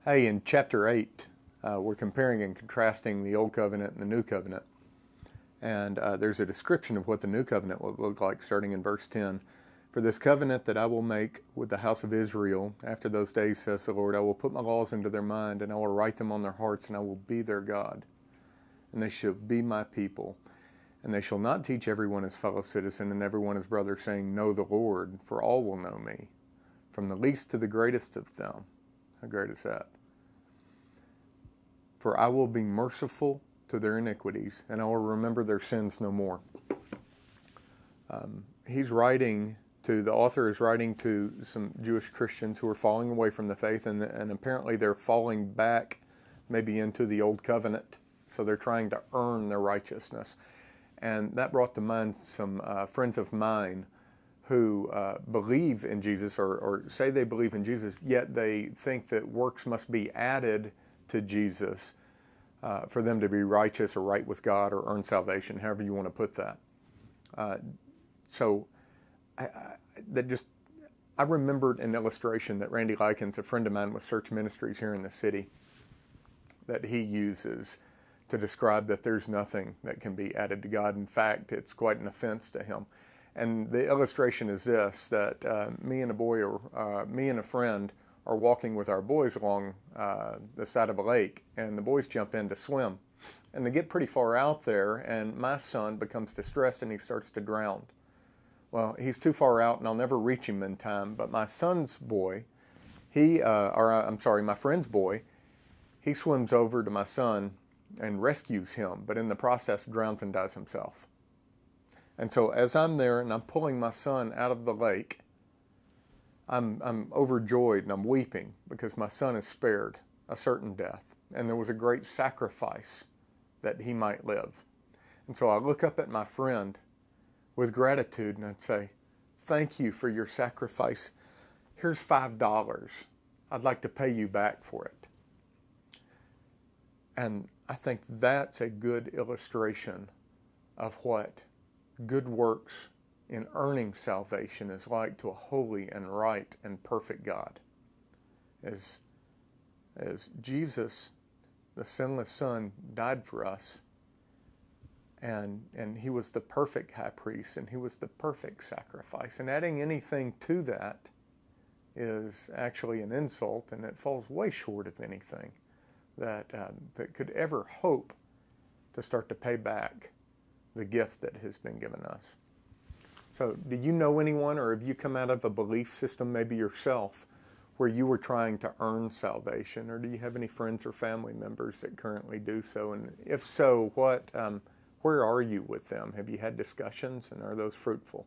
Hey, in chapter 8, we're comparing and contrasting the Old Covenant and the New Covenant. And there's a description of what the New Covenant will look like starting in verse 10. For this covenant that I will make with the house of Israel after those days, says the Lord, I will put my laws into their mind, and I will write them on their hearts, and I will be their God. And they shall be my people. And they shall not teach everyone his fellow citizen and everyone his brother, saying, Know the Lord, for all will know me, from the least to the greatest of them. How great is that? For I will be merciful to their iniquities, and I will remember their sins no more. The author is writing to some Jewish Christians who are falling away from the faith, and apparently they're falling back maybe into the Old Covenant, so they're trying to earn their righteousness. And that brought to mind some friends of mine who believe in Jesus or say they believe in Jesus, yet they think that works must be added to Jesus for them to be righteous or right with God or earn salvation, however you want to put that. I remembered an illustration that Randy Likens, a friend of mine with Search Ministries here in the city, that he uses to describe that there's nothing that can be added to God. In fact, it's quite an offense to him. And the illustration is this, that me and a friend are walking with our boys along the side of a lake, and the boys jump in to swim. And they get pretty far out there, and my son becomes distressed and he starts to drown. Well, he's too far out, and I'll never reach him in time. But my son's boy, my friend's boy, he swims over to my son and rescues him, but in the process drowns and dies himself. And so as I'm there and I'm pulling my son out of the lake, I'm overjoyed and I'm weeping because my son is spared a certain death, and there was a great sacrifice that he might live. And so I look up at my friend with gratitude and I'd say, thank you for your sacrifice. Here's $5. I'd like to pay you back for it. And I think that's a good illustration of what good works in earning salvation is like to a holy and right and perfect God. As Jesus, the sinless Son, died for us, and he was the perfect high priest, and he was the perfect sacrifice. And adding anything to that is actually an insult, and it falls way short of anything that could ever hope to start to pay back the gift that has been given us. So do you know anyone, or have you come out of a belief system, maybe yourself, where you were trying to earn salvation? Or do you have any friends or family members that currently do so? And if so, where are you with them? Have you had discussions, and are those fruitful?